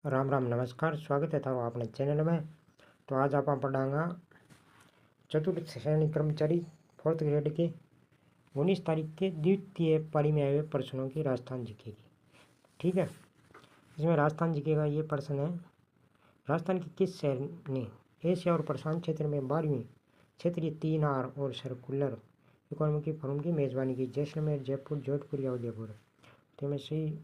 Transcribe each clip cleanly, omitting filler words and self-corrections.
राम राम नमस्कार। स्वागत है थारो अपने चैनल में। तो आज आप पढ़ांगा चतुर्थ श्रेणी कर्मचारी फोर्थ ग्रेड के 19 तारीख के द्वितीय पारी में आए हुए प्रश्नों की राजस्थान जीके की। ठीक है, इसमें राजस्थान जीके का ये प्रश्न है, राजस्थान के किस शहर ने एशिया और प्रशांत क्षेत्र में 12वीं क्षेत्रीय 3R और सर्कुलर इकोनॉमिक फोरम की मेजबानी की? जैसलमेर, जयपुर, जोधपुर या उदयपुर? तो मैं सही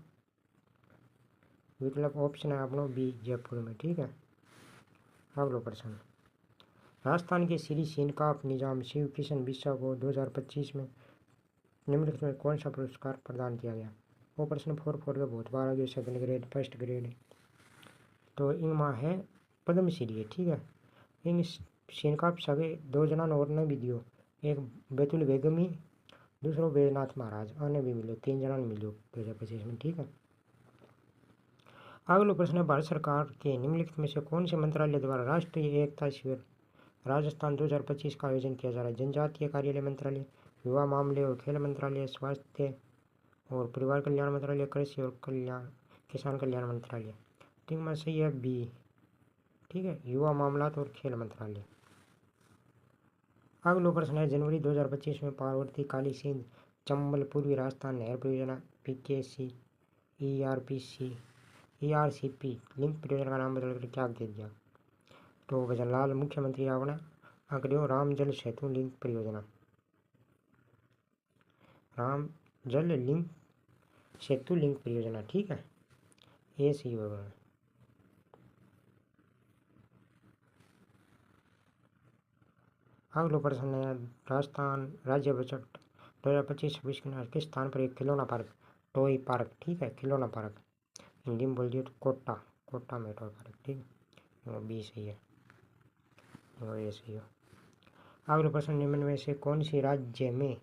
विकल्प ऑप्शन है अपना बी, जयपुर में। ठीक है, अगला प्रश्न, राजस्थान के श्री सीनकाप निजाम शिव किशन बिस्सा को 2025 में निम्नलिखित में कौन सा पुरस्कार प्रदान किया गया? वो प्रश्न 4 का बहुत बार आ गया, सेकंड ग्रेड फर्स्ट ग्रेड। तो इनमें है पद्मश्री है। ठीक है, इन सीनकाप सगे 2 जना और ने भी दियो, एक बैतुल बेगमी, दूसरो बैजनाथ महाराज, अन्य भी मिलो, 3 जना ने मिलो 2025 में। ठीक है, अगला प्रश्न है, भारत सरकार के निम्नलिखित में से कौन से मंत्रालय द्वारा राष्ट्रीय एकता शिविर राजस्थान 2025 का आयोजन किया जा रहा है? जनजातीय कार्यालय मंत्रालय, युवा मामले और खेल मंत्रालय, स्वास्थ्य और परिवार कल्याण मंत्रालय, कृषि और किसान कल्याण मंत्रालय? ठीक है, सही है बी। ठीक है, युवा मामलात और खेल मंत्रालय। अगला प्रश्न है, जनवरी 2025 में पार्वती काली सिंध चंबल पूर्वी राजस्थान नहर परियोजना PKC ERCP लिंक परियोजना का नाम बदलकर क्या दे दिया? तो भजनलाल मुख्यमंत्री आपने अग्रियो राम जल सेतु लिंक परियोजना, राम जल लिंक सेतु लिंक परियोजना। ठीक है, ये सही होगा। अगला प्रश्न है, राजस्थान राज्य बजट 2025-26 के किस स्थान पर एक खिलौना पार्क, टॉय पार्क, ठीक है, खिलौना पार्क हिंदी में बोल दिए तो कोटा में टॉय पार्क। ठीक है, बी सही है, और ये सही हो। अगला प्रश्न, निम्न में से कौन सी राज्य में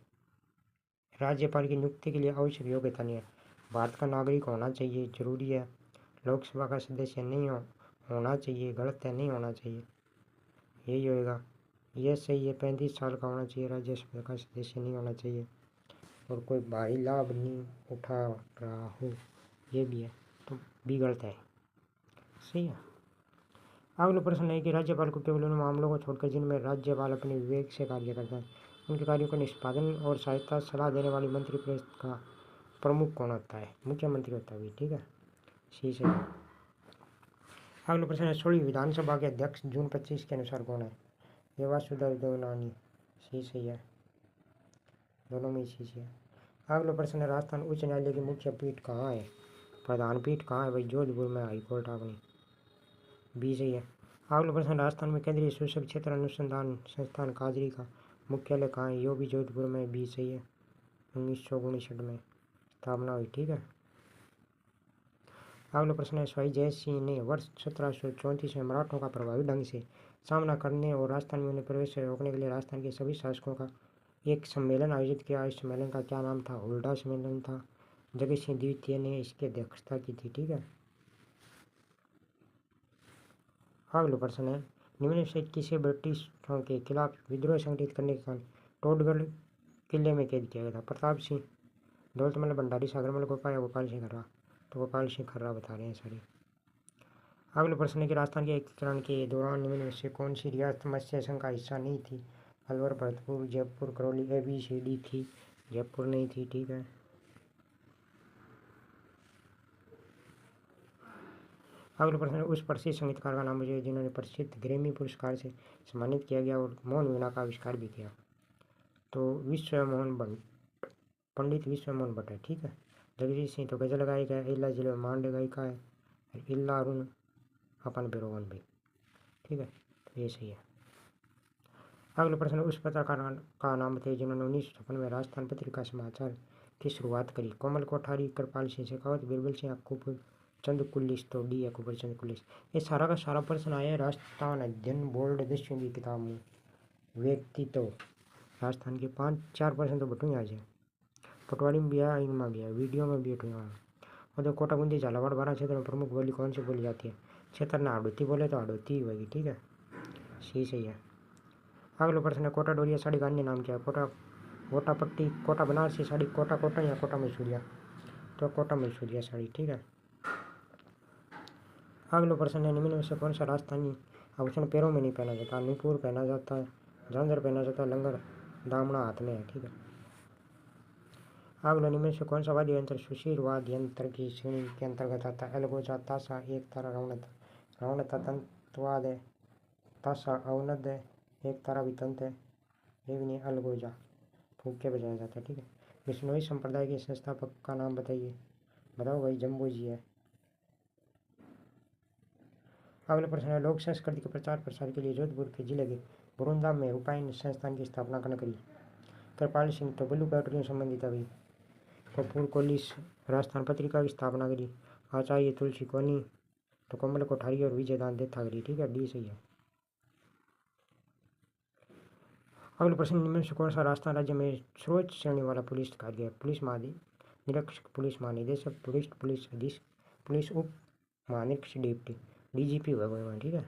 राज्यपाल की नियुक्ति के लिए आवश्यक योग्यता नहीं है? भारत का नागरिक होना चाहिए, जरूरी है, लोकसभा का सदस्य नहीं होना चाहिए, गलत है, नहीं होना चाहिए, यही होएगा। यह सही है, 35 साल का होना चाहिए, राज्यसभा का सदस्य नहीं होना चाहिए, और कोई भारी लाभ नहीं उठा रहा हो, ये भी है, तो भी गलत है, सही है। अगला प्रश्न है कि राज्यपाल को केवल उन मामलों को छोड़कर जिनमें राज्यपाल अपने विवेक से कार्य करता है, उनके कार्यों का निष्पादन और सहायता सलाह देने वाली मंत्रिपरिषद का प्रमुख कौन होता है? मुख्यमंत्री होता है। ठीक है, सी से। अगला प्रश्न है, 16वीं विधानसभा के अध्यक्ष जून 25 के अनुसार कौन है? ये वासुदेव देवनानी, सी सही है, दोनों में सी है। अगला प्रश्न है, राजस्थान उच्च न्यायालय की मुख्य पीठ कहाँ है? प्रधान पीठ कहाँ है भाई? जोधपुर में हाईकोर्ट अपनी, बी सही है। अगला प्रश्न, राजस्थान में केंद्रीय सूचक क्षेत्र अनुसंधान संस्थान काजरी का मुख्यालय कहाँ है? यो भी जोधपुर में, बी सही है, 1959 में स्थापना हुई। ठीक है, अगला प्रश्न है, स्वाई जय सिंह ने वर्ष 1734 में मराठों का प्रभावी ढंग से सामना करने और राजस्थान में उन्हें प्रवेश से रोकने के लिए राजस्थान के सभी शासकों का एक सम्मेलन आयोजित किया। इस सम्मेलन का क्या नाम था? हुल्डा सम्मेलन था। जगत सिंह द्वितीय ने इसकी अध्यक्षता की थी। ठीक है, अगला प्रश्न है, निम्न से किसे ब्रिटिशों के खिलाफ विद्रोह संगठित करने के कारण टोडगढ़ किले में कैद किया गया था? प्रताप सिंह, दौलतमल भंडारी, सागरमल गोपाल या गोपाल सिंह खर्रा? तो गोपाल सिंह खर्रा बता रहे हैं सारी। अगला प्रश्न है कि राजस्थान के एकीकरण के दौरान निम्न में से कौन सी रियासत मत्स्य संघ का हिस्सा नहीं थी? अलवर, भरतपुर, जयपुर, करौली, ABCD थी, जयपुर नहीं थी। ठीक है, अगला प्रश्न है, उस प्रसिद्ध संगीतकार का नाम मुझे जिन्होंने प्रसिद्ध ग्रैमी पुरस्कार से सम्मानित किया गया और मोहन वीणा का आविष्कार भी किया? तो पंडित विश्व मोहन भट्ट है। ठीक है, जगजीत सिंह तो गजल गायक है, इला जिले मांड गायिका है, इला अरुण अपन बेरोगन भी। ठीक है, तो ये सही है। अगला प्रश्न, उस पत्रकार का नाम बताइए जिन्होंने 1956 में राजस्थान पत्रिका समाचार की शुरुआत करी? कोमल कोठारी, कृपाल सिंह शेखावत, बीरबल सिंह अक्कूपुर चंद कुल्लिस, तो डी अक्कूपुर चंद कुल्लिस। ये सारा का सारा प्रश्न आया है राजस्थान अध्ययन बोर्ड 10वीं की किताब में। व्यक्तित्व राजस्थान के 5-4% तो बटू आ जाए, पटवारी में भी आया, इनमें भी आया, वीडियो में भी उठूंगा। और तो कोटा बूंदी झालावाड़ बारह क्षेत्र में प्रमुख बोली कौन सी बोली जाती है? क्षेत्र ने हाड़ौती बोले तो हाड़ौती ही होगी। ठीक है, सही है। अगला प्रश्न है, कोटा डोरिया साड़ी का अन्य नाम क्या है? कोटा पट्टी, कोटा बनारसी साड़ी, कोटा कॉटन या कोटा मैसूरिया? तो कोटा मैसूरिया साड़ी। ठीक है, अगला प्रश्न है, निम्न में से कौन सा राजस्थानी आभूषण पैरों में नहीं पहना जाता? नुपुर पहना जाता है, झांझर पहना जाता है, लंगर दामना हाथ में है। ठीक है। अगला, निम्न में से कौन सा वाद्य यंत्र सुशीर वाद्य यंत्र की श्रेणी के अंतर्गत आता है? अलगोजा, ताशा, एक तारा, रावणता। रावणता तंतवाद है, ताशा अवनद है, एक तारा भी तंत है, लेकिन ये अलगोजा फूंक के बजाया जाता है। ठीक है। विष्णोई संप्रदाय के संस्थापक का नाम बताइए। बताओ भाई, जम्बू जी है। अगला प्रश्न है, लोक संस्कृति के प्रचार प्रसार के लिए जोधपुर के जिले के बुरुंदा में उपायन संस्थान की स्थापना कौन करी? कृपाल सिंह। तो ब्लू पेट्रोलियम संबंधित है भाई। कपूर कोलिस राजस्थान पत्रिका की स्थापना करी। आचार्य तुलसी कोनी तो कमल कोठारी और विजय दान देता करी। ठीक है, डी सही है। अगला प्रश्न, निम्न से कौन सा राजस्थान राज्य में सर्वोच्च श्रेणी वाला पुलिस अधिकारी है? पुलिस महानिरीक्षक, पुलिस महानिदेशक, पुलिस पुलिस अधीक्षक, पुलिस उप महानिरीक्षक, डिप्टी डीजीपी होगा। ठीक है,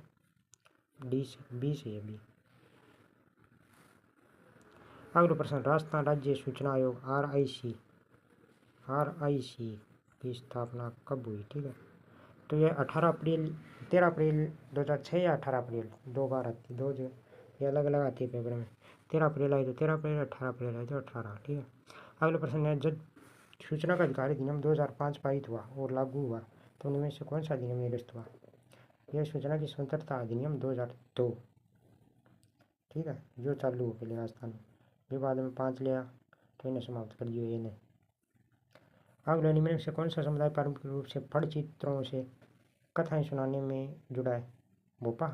डी बी सही है, बी। अगला प्रश्न, राजस्थान राज्य सूचना आयोग RIC की स्थापना कब हुई? ठीक है, तो ये 13 अप्रैल 2006 या 18 अप्रैल, 2 बार आती, 2 जो ये अलग अलग आती है पेपर में। 13 अप्रैल आई तो 13 अप्रैल, 18 अप्रैल आई तो 18। ठीक है। अगला प्रश्न है, जब सूचना का अधिकार अधिनियम 2005 पारित हुआ और लागू हुआ तो उनमें से कौन सा अधिनियम निरस्त हुआ? यह सूचना की स्वतंत्रता अधिनियम 2002। ठीक है, जो चालू हो पहले राजस्थान में, जो बाद में 5 लिया तो इन्हें समाप्त कर दिया इन्हें। अगला, निम्न से कौन सा समुदाय पारंपरिक रूप से फड़ चित्रों से कथाएं सुनाने में जुड़ा है? भोपा।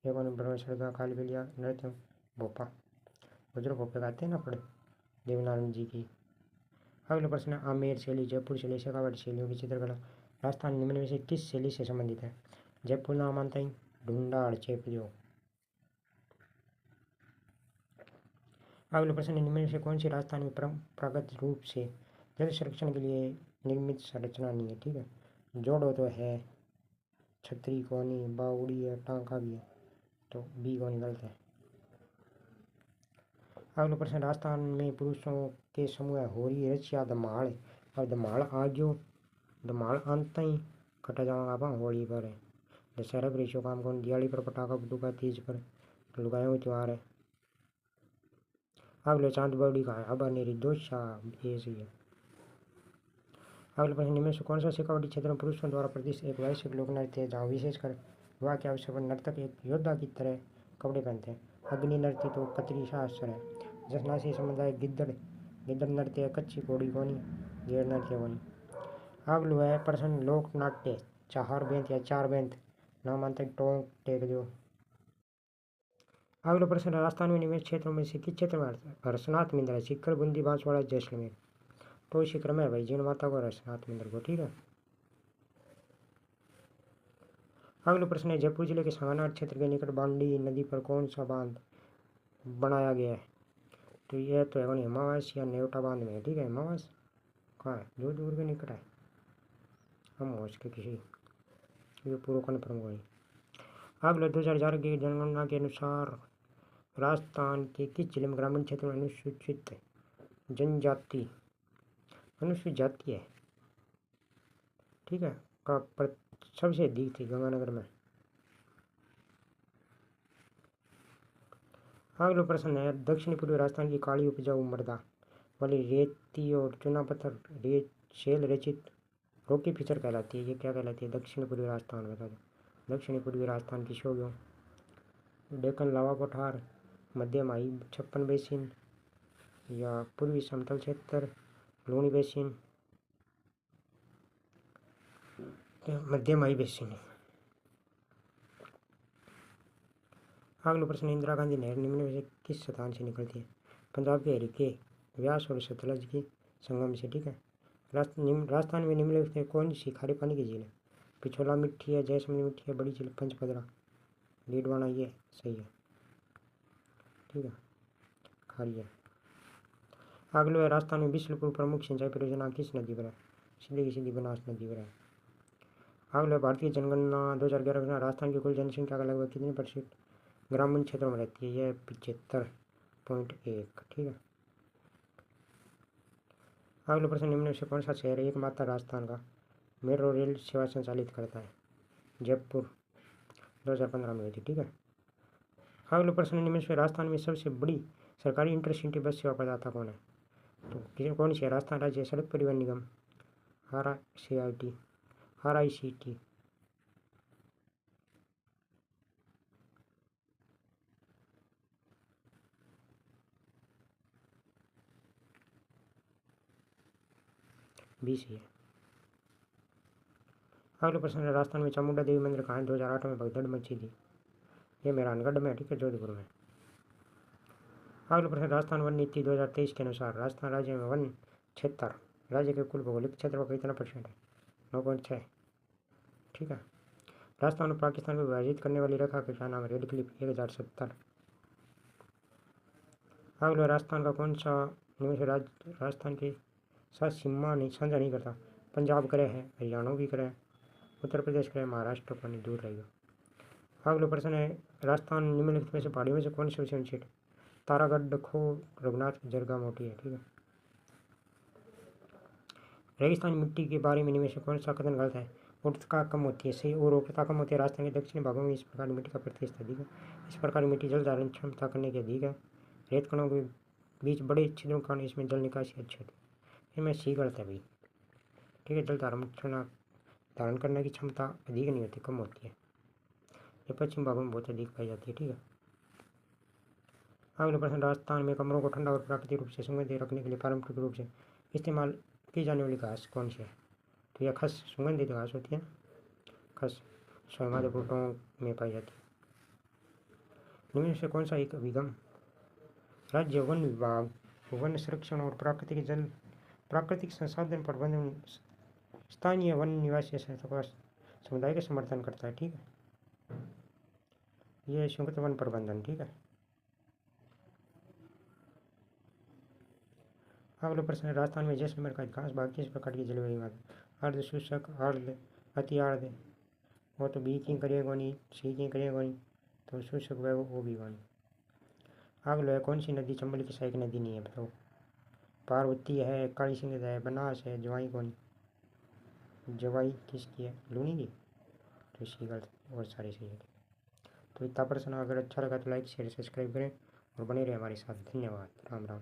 ब्रह्मश्रद्धा, कालबेलिया, नृत्य भोपा। गुजर भोपे गाते हैं ना पढ़े देवनारायण जी की। अगला प्रश्न, आमेर शैली, जयपुर शैली, शेखावाटी शैलियों की चित्रकला राजस्थान निम्न में से किस शैली से संबंधित है? जयपुर नामांतई, ढूंढाड़, चेपदियो। अगला प्रश्न, निम्न में से कौन सी राजस्थान में परंपरागत रूप से जल संरक्षण के लिए निर्मित संरचना नहीं है? ठीक है, जोड़ो तो है, छतरी कोनी, बावड़ी है, टांका भी है, तो बी कोनी गलत है। अगला प्रश्न, राजस्थान में पुरुषों के समूह है होरी, रचिया, धमाड़ और धमाड़ आजो, धमाड़ अंत ही कटा जाऊंगा आप होली पर है। दशहरा पर ईशो काम कौन, दिवाली पर पटाखा फटूका, तीज पर लुगायों में त्यौहार है। अगले, चांद बौड़ी का है, अब निर्दोषा, ये सही है। अगले प्रश्न, निम्न से कौन सा शेखावाटी क्षेत्र में पुरुषों द्वारा प्रदर्शित एक वैश्विक लोक नृत्य है जहाँ विशेषकर विवाह के अवसर पर नर्तक एक योद्धा की तरह कपड़े पहनते हैं? अग्नि नृत्य तो कतरी शास्त्र है। जसनासी समुदाय गिद्दड़ नृत्य है, कच्ची घोड़ी कोनी, गेर नृत्य कोनी। अगलो है प्रश्न, लोक नाट्य चार बेंत या चार बेंत नामांतर टोंक टेक दो। अगला प्रश्न, राजस्थान में निवेश क्षेत्रों में से किस क्षेत्र में हर्षनाथ मिंद्रा, सीकर, बूंदी, बांसवाड़ा, जैसलमेर? तो इसी क्रम है भाई, जीण माता को, हर्षनाथ मिंद्र को। ठीक है। अगला प्रश्न है, जयपुर जिले के सांगनाथ क्षेत्र के निकट बांडी नदी पर कौन सा बांध बनाया गया है? तो यह तो है हिमावास या नेवटा बांध में है। ठीक है, हिमावास कहाँ है? जोधपुर के निकट है। हम हो उसके किसी ये पूर्व कन्फर्म हुई। अगला, 2011 की जनगणना के अनुसार राजस्थान के किस जिले में ग्रामीण क्षेत्र में अनुसूचित जनजाति अनुसूचित जाति है? ठीक है, का सबसे अधिक थी गंगानगर में। अगला प्रश्न है, दक्षिणी पूर्वी राजस्थान की काली उपजाऊ मृदा वाली रेती और चूना पत्थर शेल रचित रोकी फीचर कहलाती है। ये क्या कहलाती है? दक्षिण पूर्वी राजस्थान, बता दो। दक्षिणी पूर्वी राजस्थान की शोग्यों, डेक्कन लावा पठार, मध्यमाही 56 बेसिन या पूर्वी समतल क्षेत्र लूणी बेसिन, मध्यमाही बेसिन। अगला प्रश्न, इंदिरा गांधी नहर निम्न में से किस स्थान से निकलती है? पंजाब के हरिके व्यास और सतलज की संगम से। ठीक है। राजस्थान में निम्नलिखित से कौन सी खारे पानी की झील है? पिछोला मिट्टी है, जैसलमेर मिट्टी है, बड़ी झील, पंचपदरा, डीडवाना, ये सही है। ठीक है, खारी है। अगला है, राजस्थान में बिशलपुर प्रमुख सिंचाई परियोजना किस नदी पर है? सीधी की सीधी बनास नदी पर है। अगला, भारतीय जनगणना 2011 के अनुसार राजस्थान की कुल जनसंख्या का लगभग कितने % ग्रामीण क्षेत्रों में रहती है? यह 75.1। ठीक है। अगला प्रश्न, निम्न से कौन सा शहर एकमात्र राजस्थान का मेट्रो रेल सेवा संचालित करता है। जयपुर 2015 में हुई थी। ठीक है। अगला प्रश्न निम्न में राजस्थान में सबसे बड़ी सरकारी इंटरसिटी बस सेवा प्रदाता कौन है? तो कौन सी है? राजस्थान राज्य सड़क परिवहन निगम, RICT। BC है। अगला प्रश्न है राजस्थान में चामुंडा देवी मंदिर कहाँ है? 2008 में भगदड़ मची थी। ये मेहरानगढ़ में है। ठीक है, जोधपुर में। अगला प्रश्न राजस्थान वन नीति 2023 के अनुसार राजस्थान राज्य में वन क्षेत्र राज्य के कुल भौगोलिक क्षेत्र का कितना % है? 9.6। ठीक है। राजस्थान और पाकिस्तान को विभाजित करने वाली रेखा का क्या नाम है? Red Cliff 1070। अगला राजस्थान का कौन सा निवेश राज्य राजस्थान के साथ सीमा नहीं साझा नहीं करता? पंजाब करे है, हरियाणा भी करे, उत्तर प्रदेश करे, महाराष्ट्र को नहीं, दूर रहेगा। अगला प्रश्न है राजस्थान निम्नलिखित में से पहाड़ियों में से कौन सी सबसे ऊंची है? तारागढ़, खो, रघुनाथ, जरगा मोटी है। ठीक है। रेगिस्तानी मिट्टी के बारे में इनमें से कौन सा कथन गलत है? उर्वरता कम होती है। सही। और उर्वरता कम होती है राजस्थान के दक्षिणी भागों में इस प्रकार की मिट्टी का प्रतिशत अधिक है। इस प्रकार की मिट्टी जल धारण क्षमता करने के अधिक है। रेत कणों के बीच बड़े छिद्रों के कारण इसमें जल निकासी अच्छी होती है। इसमें सी गलत है भाई। ठीक है। जल धारण करने की क्षमता अधिक नहीं होती, कम होती है। ये पश्चिम भागों में बहुत अधिक पाई जाती है। ठीक है। अगला प्रश्न राजस्थान में कमरों को ठंडा और प्राकृतिक रूप से सुगंधित रखने के लिए पारंपरिक रूप से इस्तेमाल की जाने वाली घास कौन सी है? तो यह खस सुगंधित घास होती है। खस हिमालय में पाई जाती है। निम्न से कौन सा एक अभिगम राज्य वन विभाग वन संरक्षण और प्राकृतिक संसाधन प्रबंधन स्थानीय वन निवासी समुदाय का समर्थन करता है? ठीक है। यह संयुक्त वन प्रबंधन। ठीक है। अगला प्रश्न है राजस्थान में जैसलमेर का अधिकांश भाग किस प्रकार की जलवायु है? अर्ध शुष्क, अर्ध अति अर्ध, वो तो बी की करिएगा नहीं, सी की करिएगा नहीं, तो शुष्क वो भी नहीं। अगला है कौन सी नदी चंबल की सहायक नदी नहीं है? बताओ। पार्वती है, काली सिंध है, बनास है, जवाई कौन? जवाई किसकी है? लूनी की। तो इसी गलत और सारे सही है। तो इतना प्रश्न अगर अच्छा लगा तो लाइक शेयर सब्सक्राइब करें और बने रहे हमारे साथ। धन्यवाद। राम राम।